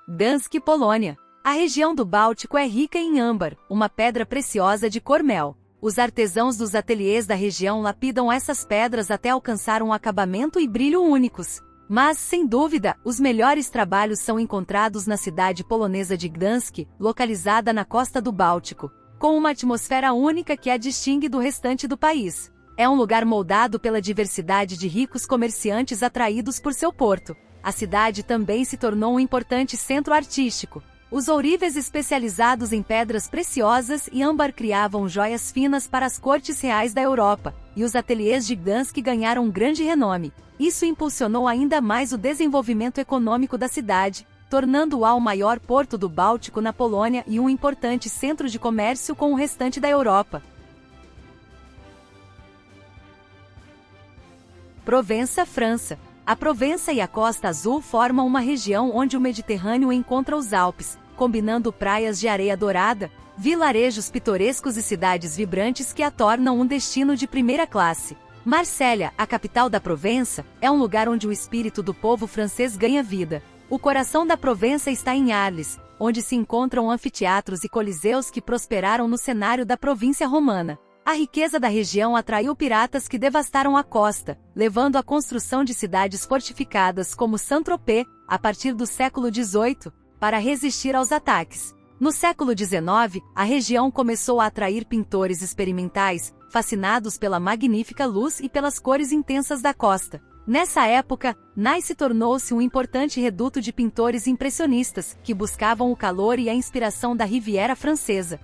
Gdansk, Polônia. A região do Báltico é rica em âmbar, uma pedra preciosa de cor mel. Os artesãos dos ateliês da região lapidam essas pedras até alcançar um acabamento e brilho únicos. Mas, sem dúvida, os melhores trabalhos são encontrados na cidade polonesa de Gdansk, localizada na costa do Báltico, com uma atmosfera única que a distingue do restante do país. É um lugar moldado pela diversidade de ricos comerciantes atraídos por seu porto. A cidade também se tornou um importante centro artístico. Os ourives especializados em pedras preciosas e âmbar criavam joias finas para as cortes reais da Europa, e os ateliês de Gdansk ganharam um grande renome. Isso impulsionou ainda mais o desenvolvimento econômico da cidade, tornando-a o maior porto do Báltico na Polônia e um importante centro de comércio com o restante da Europa. Provença, França. A Provença e a Costa Azul formam uma região onde o Mediterrâneo encontra os Alpes, combinando praias de areia dourada, vilarejos pitorescos e cidades vibrantes que a tornam um destino de primeira classe. Marselha, a capital da Provença, é um lugar onde o espírito do povo francês ganha vida. O coração da Provença está em Arles, onde se encontram anfiteatros e coliseus que prosperaram no cenário da província romana. A riqueza da região atraiu piratas que devastaram a costa, levando à construção de cidades fortificadas como Saint-Tropez, a partir do século XVIII, para resistir aos ataques. No século XIX, a região começou a atrair pintores experimentais, fascinados pela magnífica luz e pelas cores intensas da costa. Nessa época, Nice tornou-se um importante reduto de pintores impressionistas, que buscavam o calor e a inspiração da Riviera Francesa.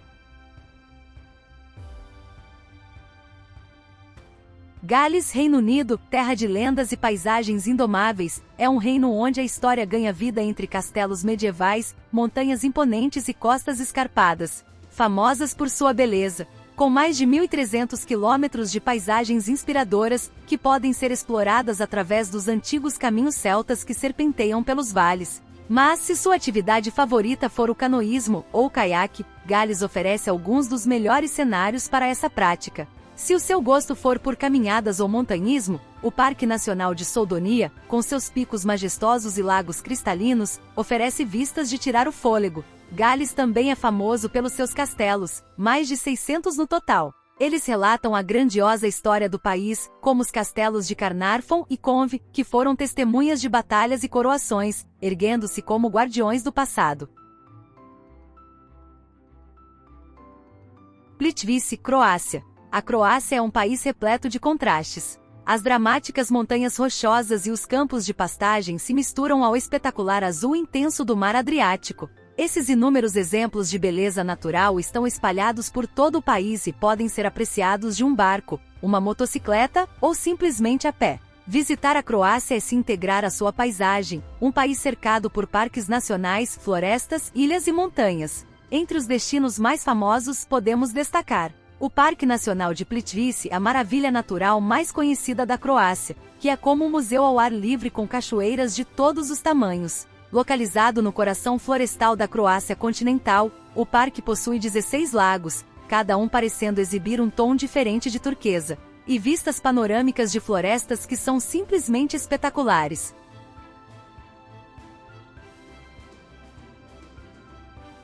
Gales, Reino Unido, terra de lendas e paisagens indomáveis, é um reino onde a história ganha vida entre castelos medievais, montanhas imponentes e costas escarpadas, famosas por sua beleza, com mais de 1.300 quilômetros de paisagens inspiradoras, que podem ser exploradas através dos antigos caminhos celtas que serpenteiam pelos vales. Mas se sua atividade favorita for o canoísmo ou o caiaque, Gales oferece alguns dos melhores cenários para essa prática. Se o seu gosto for por caminhadas ou montanhismo, o Parque Nacional de Soldonia, com seus picos majestosos e lagos cristalinos, oferece vistas de tirar o fôlego. Gales também é famoso pelos seus castelos, mais de 600 no total. Eles relatam a grandiosa história do país, como os castelos de Carnarvon e Conve, que foram testemunhas de batalhas e coroações, erguendo-se como guardiões do passado. Plitvice, Croácia. A Croácia é um país repleto de contrastes. As dramáticas montanhas rochosas e os campos de pastagem se misturam ao espetacular azul intenso do mar Adriático. Esses inúmeros exemplos de beleza natural estão espalhados por todo o país e podem ser apreciados de um barco, uma motocicleta ou simplesmente a pé. Visitar a Croácia é se integrar à sua paisagem, um país cercado por parques nacionais, florestas, ilhas e montanhas. Entre os destinos mais famosos podemos destacar o Parque Nacional de Plitvice, a maravilha natural mais conhecida da Croácia, que é como um museu ao ar livre com cachoeiras de todos os tamanhos. Localizado no coração florestal da Croácia continental, o parque possui 16 lagos, cada um parecendo exibir um tom diferente de turquesa, e vistas panorâmicas de florestas que são simplesmente espetaculares.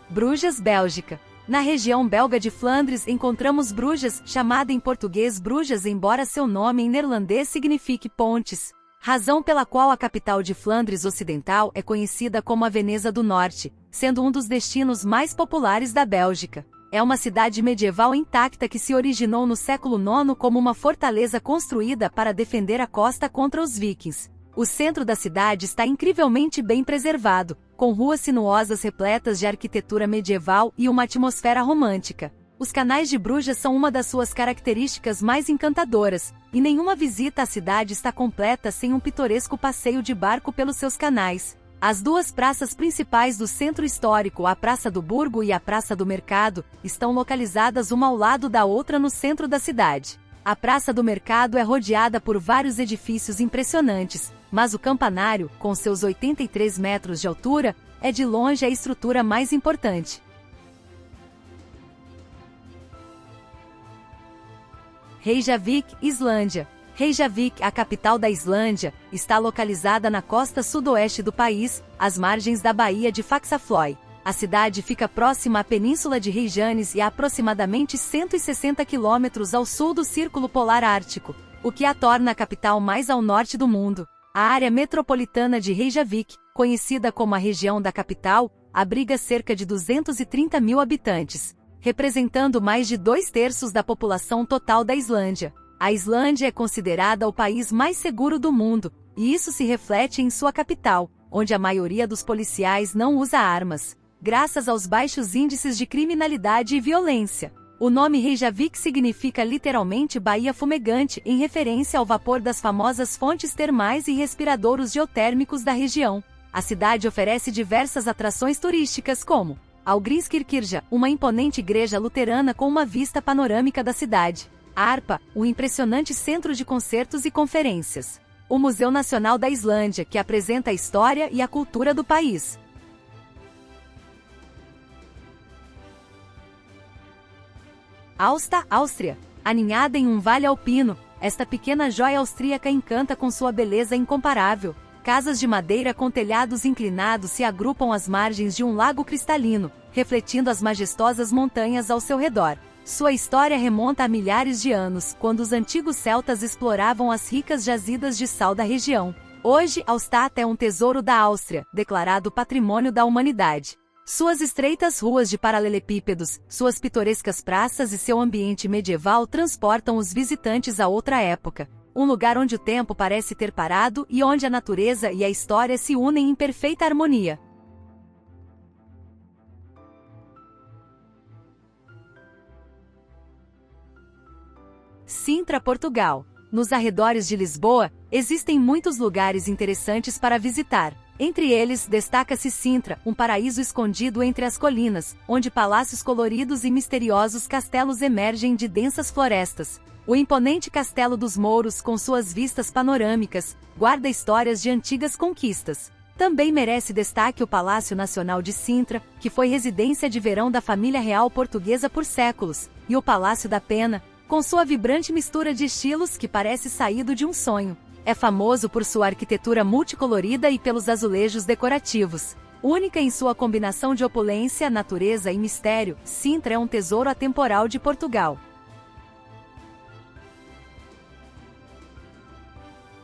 Bruges, Bélgica. Na região belga de Flandres encontramos Bruges, chamada em português Bruges embora seu nome em neerlandês signifique pontes, razão pela qual a capital de Flandres Ocidental é conhecida como a Veneza do Norte, sendo um dos destinos mais populares da Bélgica. É uma cidade medieval intacta que se originou no século IX como uma fortaleza construída para defender a costa contra os vikings. O centro da cidade está incrivelmente bem preservado, com ruas sinuosas repletas de arquitetura medieval e uma atmosfera romântica. Os canais de Bruges são uma das suas características mais encantadoras, e nenhuma visita à cidade está completa sem um pitoresco passeio de barco pelos seus canais. As duas praças principais do centro histórico, a Praça do Burgo e a Praça do Mercado, estão localizadas uma ao lado da outra no centro da cidade. A Praça do Mercado é rodeada por vários edifícios impressionantes, mas o campanário, com seus 83 metros de altura, é de longe a estrutura mais importante. Reykjavik, Islândia. Reykjavik, a capital da Islândia, está localizada na costa sudoeste do país, às margens da Baía de Faxaflói. A cidade fica próxima à Península de Reykjanes e a aproximadamente 160 quilômetros ao sul do Círculo Polar Ártico, o que a torna a capital mais ao norte do mundo. A área metropolitana de Reykjavik, conhecida como a região da capital, abriga cerca de 230 mil habitantes, representando mais de 2/3 da população total da Islândia. A Islândia é considerada o país mais seguro do mundo, e isso se reflete em sua capital, onde a maioria dos policiais não usa armas, graças aos baixos índices de criminalidade e violência. O nome Reykjavik significa literalmente Baía Fumegante, em referência ao vapor das famosas fontes termais e respiradouros geotérmicos da região. A cidade oferece diversas atrações turísticas como Hallgrímskirkja, uma imponente igreja luterana com uma vista panorâmica da cidade. A Harpa, um impressionante centro de concertos e conferências. O Museu Nacional da Islândia, que apresenta a história e a cultura do país. Alsta, Áustria. Aninhada em um vale alpino, esta pequena joia austríaca encanta com sua beleza incomparável. Casas de madeira com telhados inclinados se agrupam às margens de um lago cristalino, refletindo as majestosas montanhas ao seu redor. Sua história remonta a milhares de anos, quando os antigos celtas exploravam as ricas jazidas de sal da região. Hoje, Alstadt é um tesouro da Áustria, declarado Patrimônio da Humanidade. Suas estreitas ruas de paralelepípedos, suas pitorescas praças e seu ambiente medieval transportam os visitantes a outra época. Um lugar onde o tempo parece ter parado e onde a natureza e a história se unem em perfeita harmonia. Sintra, Portugal. Nos arredores de Lisboa, existem muitos lugares interessantes para visitar. Entre eles, destaca-se Sintra, um paraíso escondido entre as colinas, onde palácios coloridos e misteriosos castelos emergem de densas florestas. O imponente Castelo dos Mouros, com suas vistas panorâmicas, guarda histórias de antigas conquistas. Também merece destaque o Palácio Nacional de Sintra, que foi residência de verão da família real portuguesa por séculos, e o Palácio da Pena, com sua vibrante mistura de estilos que parece saído de um sonho. É famoso por sua arquitetura multicolorida e pelos azulejos decorativos. Única em sua combinação de opulência, natureza e mistério, Sintra é um tesouro atemporal de Portugal.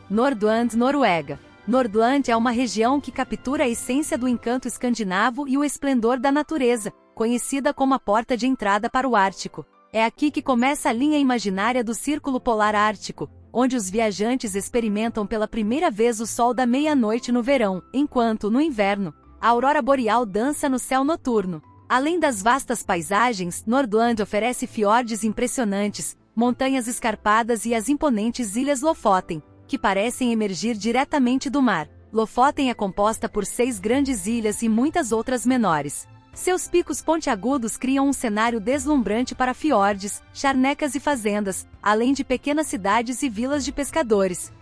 Nordland, Noruega. Nordland é uma região que captura a essência do encanto escandinavo e o esplendor da natureza, conhecida como a porta de entrada para o Ártico. É aqui que começa a linha imaginária do Círculo Polar Ártico, onde os viajantes experimentam pela primeira vez o sol da meia-noite no verão, enquanto, no inverno, a aurora boreal dança no céu noturno. Além das vastas paisagens, Nordland oferece fiordes impressionantes, montanhas escarpadas e as imponentes Ilhas Lofoten, que parecem emergir diretamente do mar. Lofoten é composta por 6 grandes ilhas e muitas outras menores. Seus picos pontiagudos criam um cenário deslumbrante para fiordes, charnecas e fazendas, além de pequenas cidades e vilas de pescadores.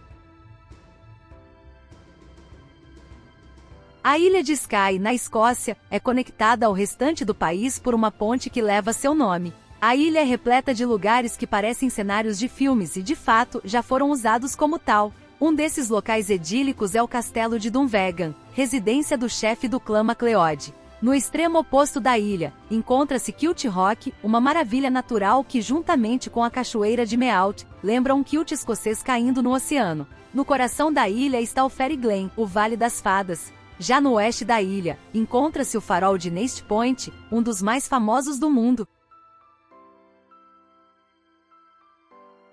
A ilha de Skye, na Escócia, é conectada ao restante do país por uma ponte que leva seu nome. A ilha é repleta de lugares que parecem cenários de filmes e, de fato, já foram usados como tal. Um desses locais idílicos é o Castelo de Dunvegan, residência do chefe do clã MacLeod. No extremo oposto da ilha, encontra-se Kilt Rock, uma maravilha natural que, juntamente com a cachoeira de Meaut, lembra um kilt escocês caindo no oceano. No coração da ilha está o Fairy Glen, o Vale das Fadas. Já no oeste da ilha, encontra-se o farol de Nest Point, um dos mais famosos do mundo.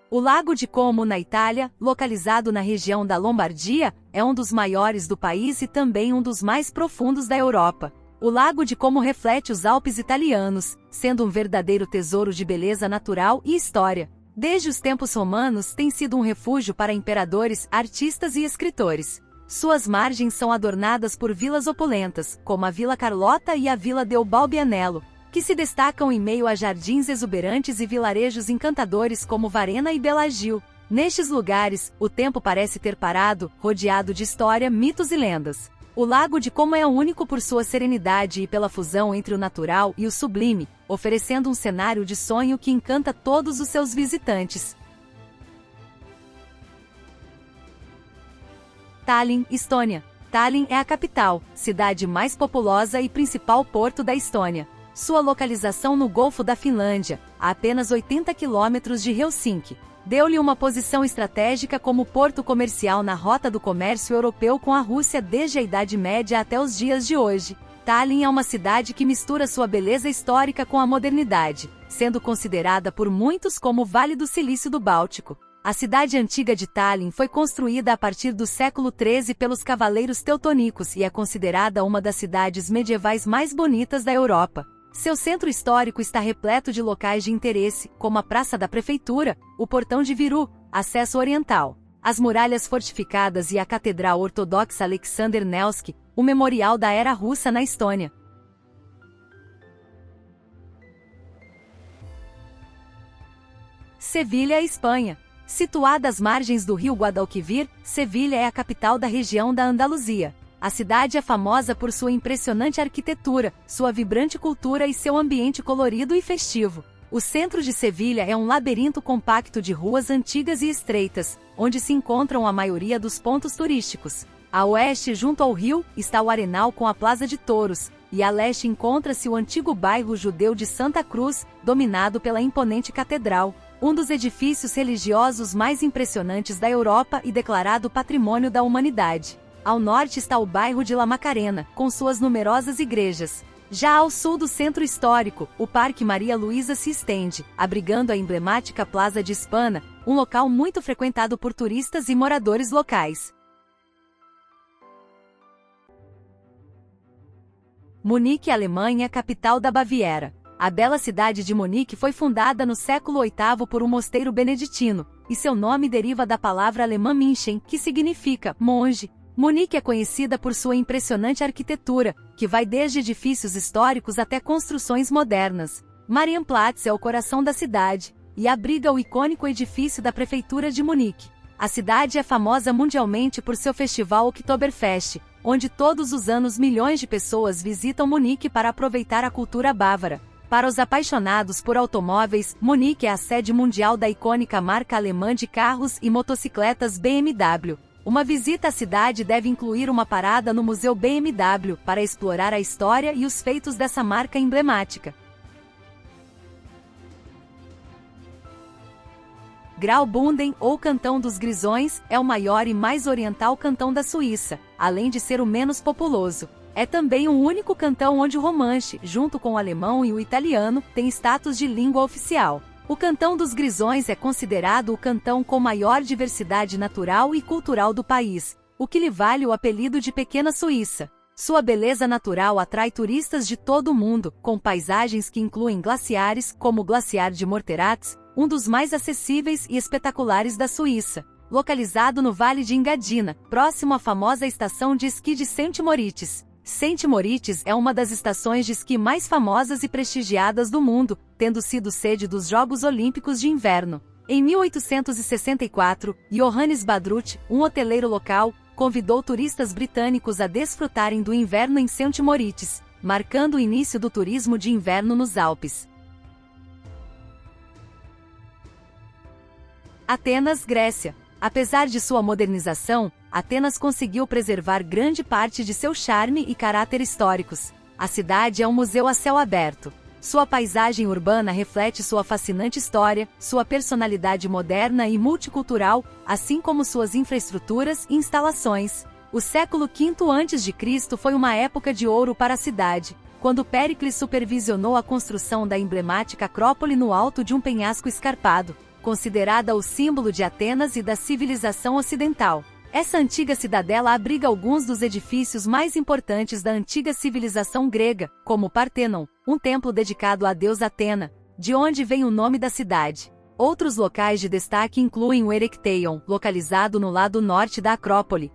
O Lago de Como, na Itália, localizado na região da Lombardia, é um dos maiores do país e também um dos mais profundos da Europa. O Lago de Como reflete os Alpes italianos, sendo um verdadeiro tesouro de beleza natural e história. Desde os tempos romanos tem sido um refúgio para imperadores, artistas e escritores. Suas margens são adornadas por vilas opulentas, como a Vila Carlota e a Vila del Balbianello, que se destacam em meio a jardins exuberantes e vilarejos encantadores como Varena e Bellagio. Nestes lugares, o tempo parece ter parado, rodeado de história, mitos e lendas. O Lago de Como é único por sua serenidade e pela fusão entre o natural e o sublime, oferecendo um cenário de sonho que encanta todos os seus visitantes. Tallinn, Estônia. Tallinn é a capital, cidade mais populosa e principal porto da Estônia. Sua localização no Golfo da Finlândia, a apenas 80 quilômetros de Helsinki, deu-lhe uma posição estratégica como porto comercial na rota do comércio europeu com a Rússia desde a Idade Média até os dias de hoje. Tallinn é uma cidade que mistura sua beleza histórica com a modernidade, sendo considerada por muitos como o Vale do Silício do Báltico. A cidade antiga de Tallinn foi construída a partir do século XIII pelos cavaleiros teutonicos e é considerada uma das cidades medievais mais bonitas da Europa. Seu centro histórico está repleto de locais de interesse, como a Praça da Prefeitura, o Portão de Viru, acesso oriental, as muralhas fortificadas e a Catedral Ortodoxa Alexander Nevsky, o memorial da era russa na Estônia. Sevilha, Espanha. Situada às margens do rio Guadalquivir, Sevilha é a capital da região da Andaluzia. A cidade é famosa por sua impressionante arquitetura, sua vibrante cultura e seu ambiente colorido e festivo. O centro de Sevilha é um labirinto compacto de ruas antigas e estreitas, onde se encontram a maioria dos pontos turísticos. A oeste, junto ao rio, está o Arenal com a Plaza de Touros, e a leste encontra-se o antigo bairro judeu de Santa Cruz, dominado pela imponente catedral, um dos edifícios religiosos mais impressionantes da Europa e declarado Patrimônio da Humanidade. Ao norte está o bairro de La Macarena, com suas numerosas igrejas. Já ao sul do centro histórico, o Parque Maria Luísa se estende, abrigando a emblemática Plaza de Hispana, um local muito frequentado por turistas e moradores locais. Munique, Alemanha, capital da Baviera. A bela cidade de Munique foi fundada no século VIII por um mosteiro beneditino, e seu nome deriva da palavra alemã München, que significa monge. Munique é conhecida por sua impressionante arquitetura, que vai desde edifícios históricos até construções modernas. Marienplatz é o coração da cidade, e abriga o icônico edifício da Prefeitura de Munique. A cidade é famosa mundialmente por seu festival Oktoberfest, onde todos os anos milhões de pessoas visitam Munique para aproveitar a cultura bávara. Para os apaixonados por automóveis, Munique é a sede mundial da icônica marca alemã de carros e motocicletas BMW. Uma visita à cidade deve incluir uma parada no Museu BMW para explorar a história e os feitos dessa marca emblemática. Graubünden, ou Cantão dos Grisões, é o maior e mais oriental cantão da Suíça, além de ser o menos populoso. É também o único cantão onde o romanche, junto com o alemão e o italiano, tem status de língua oficial. O Cantão dos Grisões é considerado o cantão com maior diversidade natural e cultural do país, o que lhe vale o apelido de Pequena Suíça. Sua beleza natural atrai turistas de todo o mundo, com paisagens que incluem glaciares, como o Glaciar de Morteratz, um dos mais acessíveis e espetaculares da Suíça, localizado no Vale de Engadina, próximo à famosa estação de esqui de Saint-Moritz. Saint-Moritz é uma das estações de esqui mais famosas e prestigiadas do mundo, tendo sido sede dos Jogos Olímpicos de Inverno. Em 1864, Johannes Badruch, um hoteleiro local, convidou turistas britânicos a desfrutarem do inverno em Saint-Moritz, marcando o início do turismo de inverno nos Alpes. Atenas, Grécia. Apesar de sua modernização, Atenas conseguiu preservar grande parte de seu charme e caráter históricos. A cidade é um museu a céu aberto. Sua paisagem urbana reflete sua fascinante história, sua personalidade moderna e multicultural, assim como suas infraestruturas e instalações. O século V a.C. foi uma época de ouro para a cidade, quando Péricles supervisionou a construção da emblemática Acrópole no alto de um penhasco escarpado, considerada o símbolo de Atenas e da civilização ocidental. Essa antiga cidadela abriga alguns dos edifícios mais importantes da antiga civilização grega, como o Partenon, um templo dedicado à deusa Atena, de onde vem o nome da cidade. Outros locais de destaque incluem o Erechtheion, localizado no lado norte da Acrópole.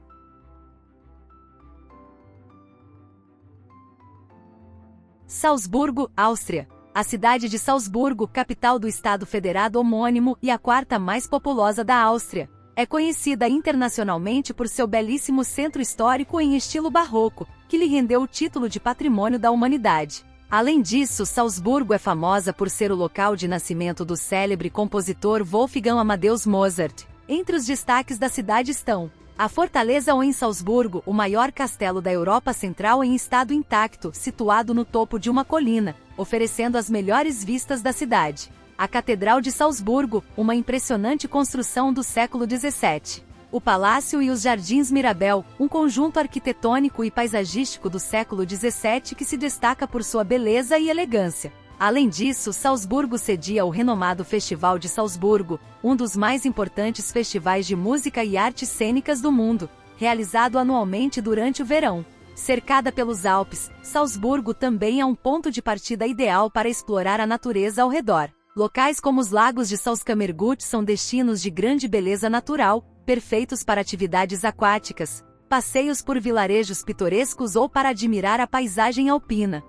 Salzburgo, Áustria. A cidade de Salzburgo, capital do estado federado homônimo e a quarta mais populosa da Áustria, é conhecida internacionalmente por seu belíssimo centro histórico em estilo barroco, que lhe rendeu o título de Patrimônio da Humanidade. Além disso, Salzburgo é famosa por ser o local de nascimento do célebre compositor Wolfgang Amadeus Mozart. Entre os destaques da cidade estão a Fortaleza Hohensalzburgo, o maior castelo da Europa Central em estado intacto, situado no topo de uma colina, oferecendo as melhores vistas da cidade. A Catedral de Salzburgo, uma impressionante construção do século XVII. O Palácio e os Jardins Mirabel, um conjunto arquitetônico e paisagístico do século XVII que se destaca por sua beleza e elegância. Além disso, Salzburgo cedia o renomado Festival de Salzburgo, um dos mais importantes festivais de música e artes cênicas do mundo, realizado anualmente durante o verão. Cercada pelos Alpes, Salzburgo também é um ponto de partida ideal para explorar a natureza ao redor. Locais como os lagos de Salzkammergut são destinos de grande beleza natural, perfeitos para atividades aquáticas, passeios por vilarejos pitorescos ou para admirar a paisagem alpina.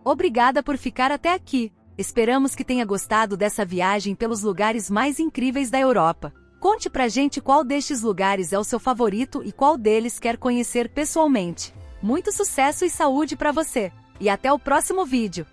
Obrigada por ficar até aqui. Esperamos que tenha gostado dessa viagem pelos lugares mais incríveis da Europa. Conte pra gente qual destes lugares é o seu favorito e qual deles quer conhecer pessoalmente. Muito sucesso e saúde pra você! E até o próximo vídeo!